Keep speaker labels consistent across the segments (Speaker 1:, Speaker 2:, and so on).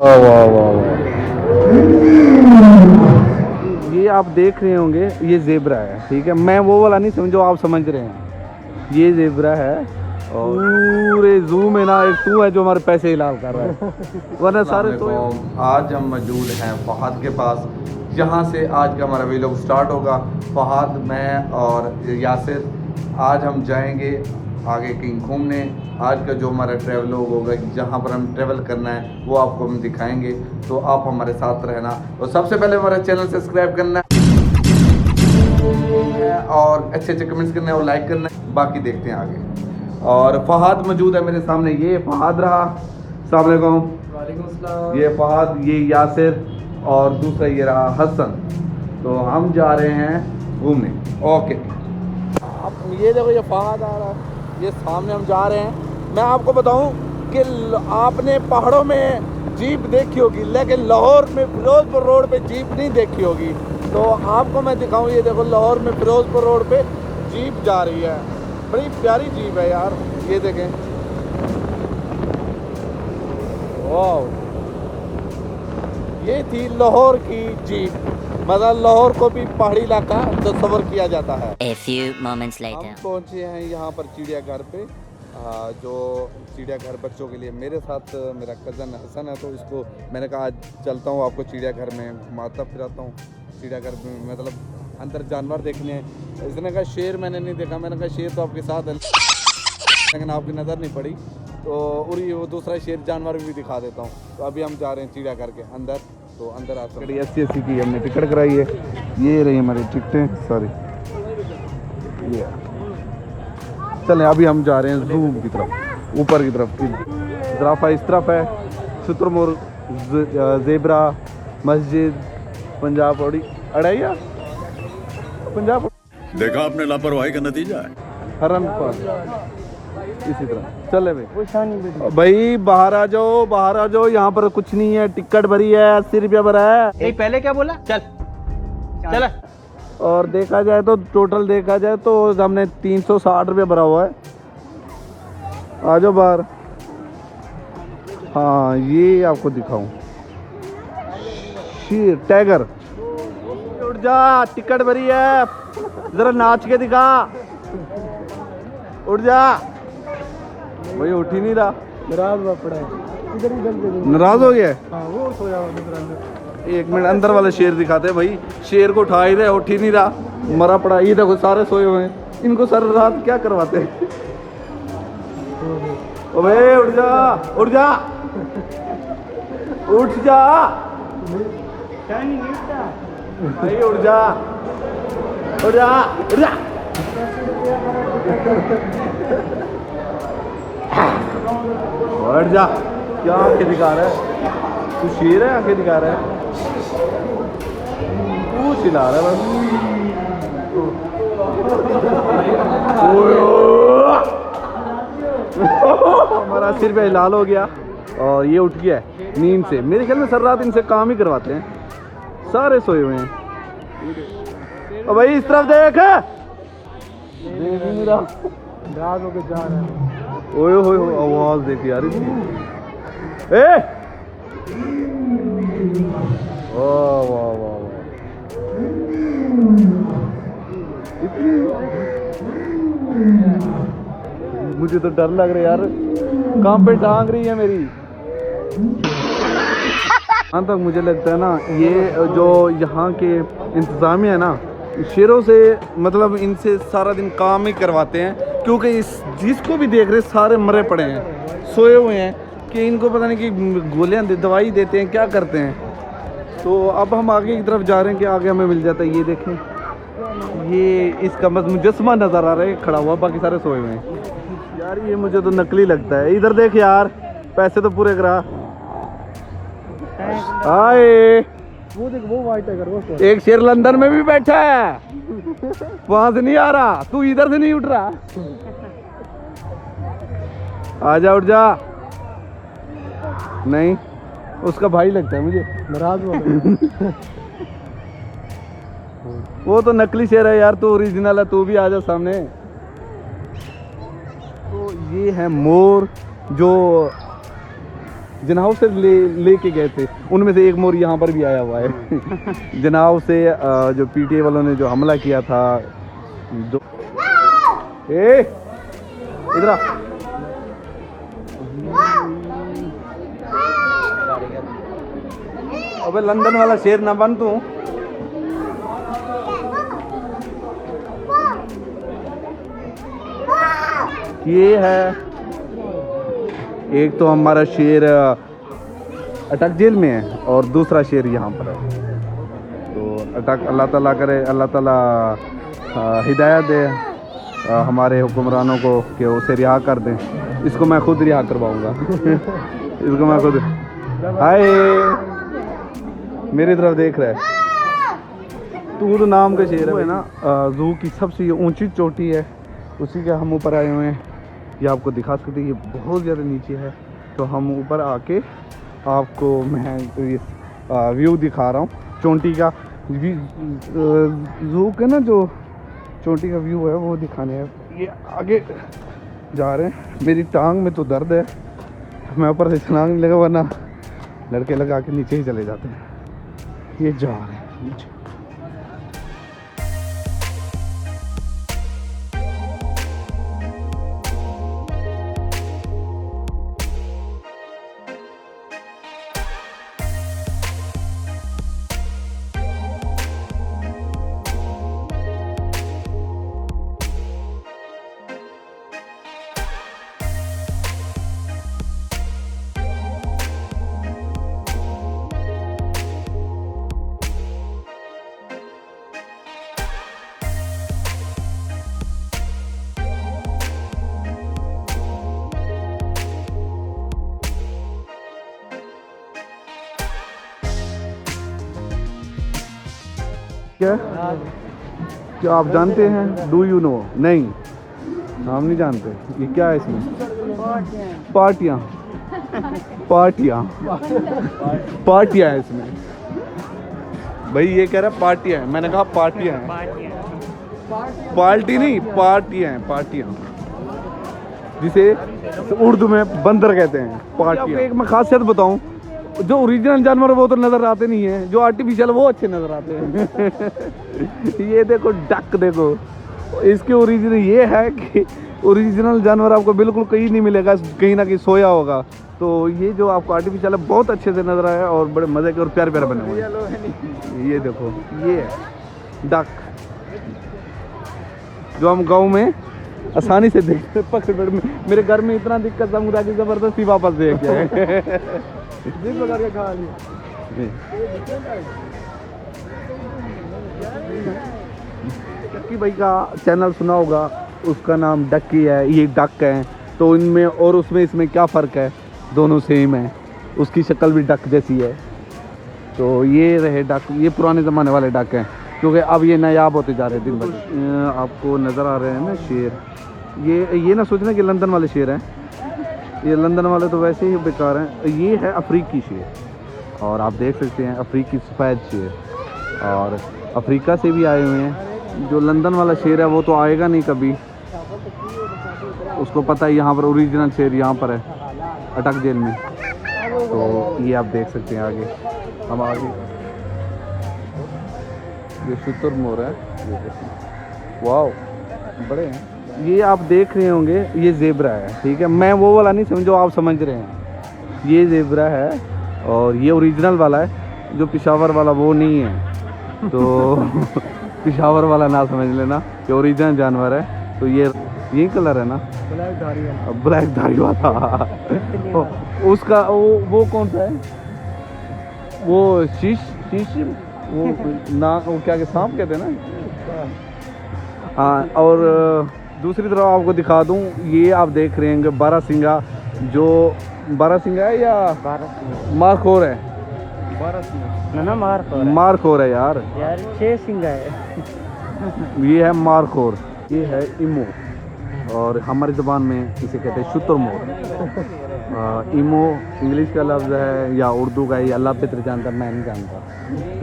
Speaker 1: वाह वाह वाह वाह। ये आप देख रहे होंगे, ये जेबरा है, ठीक है। मैं वो वाला नहीं समझो, आप समझ रहे हैं, ये जेबरा है। और पूरे जू में ना एक तू है जो हमारे पैसे हिलाल कर रहा है, वरना सारे तो। आज हम मौजूद हैं फहद के पास, जहाँ से आज का हमारा वीलॉग स्टार्ट होगा। फहद, मैं और यासिर आज हम जाएंगे आगे कहीं घूमने। आज का जो हमारा ट्रैवल होगा, जहाँ पर हम ट्रैवल करना है वो आपको हम दिखाएंगे, तो आप हमारे साथ रहना। और सबसे पहले हमारा चैनल सब्सक्राइब करना है और अच्छे अच्छे कमेंट्स करना है और लाइक करना है। बाकी देखते हैं आगे। और फहद मौजूद है मेरे सामने, ये फहद रहा, अस्सलाम वालेकुम। ये फहद, ये यासिर और दूसरा ये रहा हसन। तो हम जा रहे हैं घूमने। ओके, अब ये देखो, ये फहद आ रहा है, ये सामने हम जा रहे हैं। मैं आपको बताऊं कि आपने पहाड़ों में जीप देखी होगी, लेकिन लाहौर में फिरोजपुर रोड पे जीप नहीं देखी होगी। तो आपको मैं दिखाऊं, ये देखो, लाहौर में फिरोजपुर रोड पे जीप जा रही है। बड़ी प्यारी जीप है यार, ये देखें। वाह, ये थी लाहौर की जीप। मतलब लाहौर को भी पहाड़ी इलाका तस्वर किया जाता है।
Speaker 2: A few moments later.
Speaker 1: हम पहुंचे हैं यहाँ पर चिड़ियाघर पे, जो चिड़ियाघर बच्चों के लिए। मेरे साथ मेरा कज़न हसन है, तो इसको मैंने कहा आज चलता हूँ, आपको चिड़ियाघर में घुमाता फिराता हूँ। चिड़ियाघर में मतलब अंदर जानवर देखने हैं। इसने कहा शेर मैंने नहीं देखा। मैंने कहा शेर तो आपके साथ है, लेकिन आपकी नज़र नहीं पड़ी, तो और ये वो दूसरा शेर जानवर भी दिखा देता हूँ। तो अभी हम जा रहे हैं चिड़ियाघर के अंदर। तो अंदर आ सकते हैं। 80 की हमने टिकट कराई है, ये रही हमारी टिकटें सारी। ये चलें, अभी हम जा रहे हैं जू की तरफ, ऊपर की तरफ। ज़राफ़ा इस तरफ है, शुतुरमुर्ग, ज़ेबरा, मस्जिद, पंजाब अड़ैया, पंजाब
Speaker 3: देखा आपने लापरवाही का नतीजा है।
Speaker 1: हरन पर इसी तरह चले भाई। भाई बाहर आ जाओ, बाहर आ जाओ, यहाँ पर कुछ नहीं है। टिकट भरी है, 80 रुपया भरा है।
Speaker 4: नहीं, पहले क्या बोला? चल चल।
Speaker 1: और देखा जाए तो टोटल देखा जाए तो हमने 360 रुपया भरा हुआ है। आ जाओ बाहर। हाँ, ये आपको दिखाऊं, शेर, टाइगर। उठ जा, टिकट भरी है, जरा नाच के दिखा। उठ जा भाई, उठ ही नहीं रहा। नाराज हो गया। वो सोया हुआ। एक मिनट, अंदर वाले शेर दिखाते हैं भाई। शेर को उठा ही रहे, उठ ही नहीं रहा, मरा पड़ा। ये देखो सारे सोए हुए हैं, इनको सारी रात क्या करवाते हैं। ओ भाई उठ जा, उठ जा, उठ जा भाई, उठ जा, उठ जा, उठ जा। उठ जा, क्या आंखें दिखा रहा है तू? शेर है, आंखें दिखा रहा है, तू चिल्ला रहा है बस। हमारा सिर पे लाल हो गया और ये उठ गया है नींद से। मेरे ख्याल में सर रात इनसे काम ही करवाते हैं, सारे सोए हुए हैं। और भाई इस तरफ देख, देख ही नहीं रहा, रात होके जा रहा है। ओए होए होए, आवाज देख यार इसकी। ए वाह वाह वाह वाह, मुझे तो डर लग रहा है यार, कहाँ पे टांग रही है मेरी। हाँ, तक मुझे लगता है ना, ये जो यहाँ के इंतजामिया है ना, शेरों से मतलब इनसे सारा दिन काम ही करवाते हैं, क्योंकि इस जिसको भी देख रहे सारे मरे पड़े हैं, सोए हुए हैं, कि इनको पता नहीं कि गोलियां दवाई देते हैं, क्या करते हैं। तो अब हम आगे की तरफ जा रहे हैं कि आगे हमें मिल जाता है। ये देखें, ये इसका मुजस्मा नज़र आ रहा है खड़ा हुआ, बाकी सारे सोए हुए हैं। यार ये मुझे तो नकली लगता है। इधर देख यार, पैसे तो पूरे करा। आए वो देख, वो वाइट टाइगर, वो एक शेर लंदन में भी बैठा है, वहां से नहीं आ रहा, तू इधर से नहीं उठ रहा। आजा, उठ जा। नहीं, उसका भाई लगता है मुझे, नाराज हो। वो तो नकली शेर है यार, तू ओरिजिनल है, तू भी आजा सामने। तो ये है मोर, जो जनाब से लेके गए थे, उनमें से एक मोर यहाँ पर भी आया हुआ है। जनाब से जो पीटीए वालों ने जो हमला किया था, जो इधर आ। अबे लंदन वाला शेर ना बन तू। ये है एक तो हमारा शेर अटक जेल में है और दूसरा शेर यहाँ पर है। तो अटक अल्लाह ताला करे, अल्लाह ताला हिदायत दे हमारे हुक्मरानों को कि उसे रिहा कर दें। इसको मैं खुद रिहा करवाऊँगा। इसको मैं खुद। हाय, मेरी तरफ देख रहा है। तूर नाम का शेर है ना, जू की सबसे ऊंची चोटी है, उसी के हम ऊपर आए हुए हैं। ये आपको दिखा सकते हैं, ये बहुत ज़्यादा नीचे है। तो हम ऊपर आके आपको मैं व्यू दिखा रहा हूँ चोटी का। जू के ना जो चोटी का व्यू है वो दिखाने है। ये आगे जा रहे हैं। मेरी टांग में तो दर्द है, मैं ऊपर से छलांग नहीं लगा, वरना लड़के लगा के नीचे ही चले जाते हैं। ये जा रहे हैं नीचे। क्या आप जानते हैं? Do you know? नहीं, हम नहीं जानते। ये क्या है इसमें? पार्टियाँ पार्टियाँ पार्टियाँ है इसमें। भाई ये कह रहा है पार्टियाँ हैं, मैंने कहा पार्टियाँ हैं। पार्टी नहीं, पार्टियाँ हैं, पार्टियाँ, जिसे उर्दू में बंदर कहते हैं। पार्टियाँ। एक मैं खासियत बताऊं, जो ओरिजिनल जानवर वो तो नज़र आते नहीं है, जो आर्टिफिशियल वो अच्छे नज़र आते हैं। ये देखो डक, देखो इसके ओरिजिनल ये है कि ओरिजिनल जानवर आपको बिल्कुल कहीं नहीं मिलेगा, कहीं ना कहीं सोया होगा। तो ये जो आपको आर्टिफिशियल है बहुत अच्छे से नज़र आया और बड़े मज़े के और प्यारे प्यारे बने हुए हैं। ये देखो, ये है डक, जो हम गाँव में आसानी से देखते पकड़। मेरे घर में इतना दिक्कत था, मुझे ज़बरदस्ती वापस दे गया। डक्की भाई का चैनल सुना होगा, उसका नाम डक्की है, ये डक है। तो इनमें और उसमें इसमें क्या फ़र्क है? दोनों सेम है, उसकी शक्ल भी डक जैसी है। तो ये रहे डक, ये पुराने ज़माने वाले डक हैं, क्योंकि अब ये नायाब होते जा रहे हैं दिन भर। आपको नज़र आ रहे हैं ना शेर, ये ना सोचना कि लंदन वाले शेर हैं। ये लंदन वाले तो वैसे ही बेकार हैं। ये है अफ्रीकी शेर, और आप देख सकते हैं अफ्रीकी सफ़ेद शेर, और अफ्रीका से भी आए हुए हैं। जो लंदन वाला शेर है वो तो आएगा नहीं कभी, उसको पता है यहाँ पर ओरिजिनल शेर यहाँ पर है अटक जेल में। तो ये आप देख सकते हैं आगे, हम आगे ये शुतुरमुर्ग है, वाह बड़े हैं। ये आप देख रहे होंगे, ये ज़ेब्रा है, ठीक है। मैं वो वाला नहीं समझो, आप समझ रहे हैं, ये ज़ेब्रा है और ये ओरिजिनल वाला है। जो पेशावर वाला वो नहीं है, तो पेशावर वाला ना समझ लेना कि ओरिजिनल जानवर है। तो ये कलर है ना, ब्लैक धारी वाला। उसका वो कौन सा है? वो शीश वो ना, वो क्या के सांप कहते हैं ना। हाँ, और दूसरी तरफ आपको दिखा दूं, ये आप देख रहे हैं बारहसिंगा, जो बारहसिंगा है या मारखोर है?
Speaker 4: ना
Speaker 1: मारखोर है यार,
Speaker 4: 6 सिंगा है।
Speaker 1: ये है मारखोर, ये है इमो, और हमारी ज़बान में इसे कहते हैं शुतुरमुर्ग। इमो इंग्लिश का लफ्ज़ है या उर्दू का, ये अल्लाह पितर जानता, मैं नहीं जानता,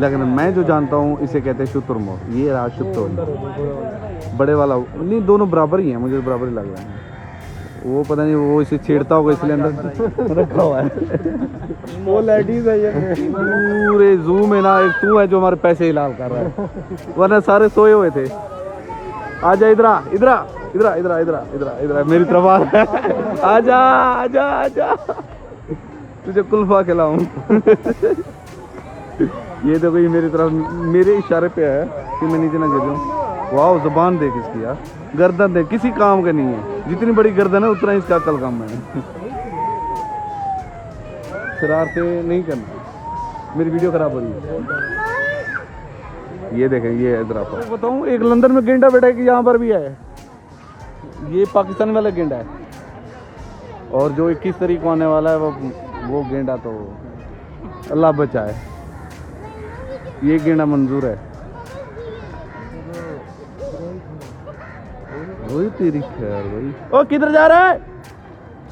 Speaker 1: लेकिन मैं जो जानता हूँ इसे कहते हैं शुतुरमुर्ग। ये रहा शुतुरमुर्ग, बड़े वाला नहीं, दोनों बराबर ही हैं, मुझे बराबर ही लग रहा है। वो पता नहीं वो इसे छेड़ता होगा इसलिए अंदर रखा हुआ है।
Speaker 4: वो लेडीज है ये।
Speaker 1: पूरे जू में ना एक तू है जो हमारे पैसे ही लाल कर रहा है, वरना सारे सोए हुए थे। आजा इधर आ, इधर आ, इधर आ, इधर आ, इधर आ, इधर आ, इधर आ, मेरी तरफ आ। आजा आजा आजा, तुझे कुल्फा खिलाऊं। ये देखो ये मेरी तरफ मेरे इशारे पे है कि मैं नीचे ना गिर जाऊं। वाह जुबान देख इसकी यार, गर्दन देख, किसी काम का नहीं है। जितनी बड़ी गर्दन है उतना इसका अकल कम है। शरारतें नहीं करना, मेरी वीडियो खराब हो रही है। ये देखें, ये इधर आप बताऊं, एक लंदन में गेंडा बैठा है कि यहाँ पर भी है। ये पाकिस्तान वाला गेंडा है, और जो 21 तारीख को आने वाला है वो गेंडा तो अल्लाह बचाए। ये गेंडा मंजूर है। वही तेरी खैर भाई। ओ किधर जा रहा है?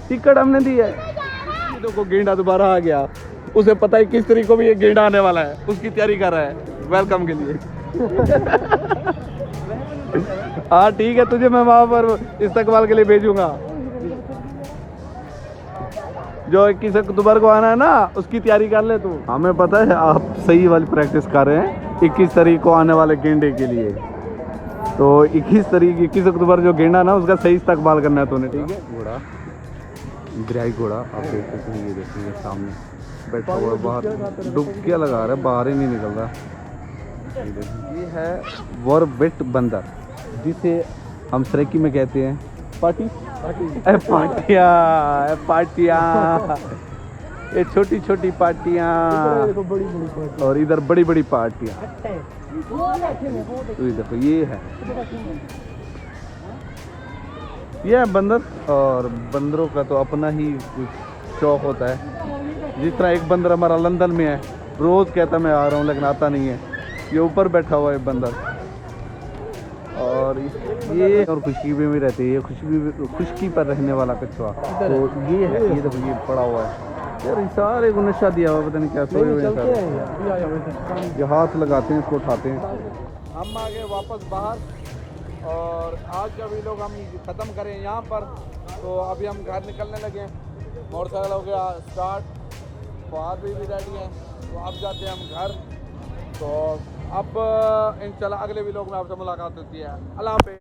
Speaker 1: टिकट हमने दी है। ये देखो गेंडा दोबारा आ गया, उसे पता है किस तरीके को भी ये गेंडा आने वाला है, उसकी तैयारी कर रहा है वेलकम के लिए। हाँ ठीक है, तुझे मैं वहां पर इस्तकबाल के लिए भेजूंगा। जो 21 अक्टूबर को आना है ना, उसकी तैयारी कर ले तू। हमें पता है आप सही वाली प्रैक्टिस कर रहे हैं 21 तारीख को आने वाले गेंडे के लिए। तो 21 अक्टूबर जो गेंडा ना, उसका सही इस्तकबाल करना है तूने, ठीक है। घोड़ा ग्राई घोड़ा आप देख सकते हैं, ये देखेंगे सामने बैठा हुआ बाहर डुबकियाँ लगा रहा है, बाहर ही नहीं निकल रहा। ये है वॉरबेट बंदर, जिसे हम सरेकी में कहते हैं पार्टी पार्टियाँ पार्टियाँ, ये छोटी छोटी पार्टियाँ और इधर बड़ी बड़ी पार्टियाँ। तो देखो ये है बंदर, और बंदरों का तो अपना ही कुछ शौक होता है। जिस तरह एक बंदर हमारा लंदन में है, रोज कहता मैं आ रहा हूँ लेकिन आता नहीं है। ये ऊपर बैठा हुआ है बंदर, और ये और खुशकी में रहती है, खुशकी पर रहने वाला कछुआ। तो ये है, ये देखो ये पड़ा हुआ है यार, सारे को नशा दिया हुआ, पता नहीं क्या सोए हुए हैं। ये हाथ लगाते हैं, इसको उठाते हैं। हम आ गए वापस बाहर, और आज का वीडियो हम ख़त्म करें यहाँ पर। तो अभी हम घर निकलने लगे, मोटरसाइकिल हो गया स्टार्ट, फहाद भी रेडी हैं। तो अब जाते हैं हम घर। तो अब इंशाल्लाह अगले वीडियो में आपसे मुलाकात होती है। अल्लाह हाफ़िज़।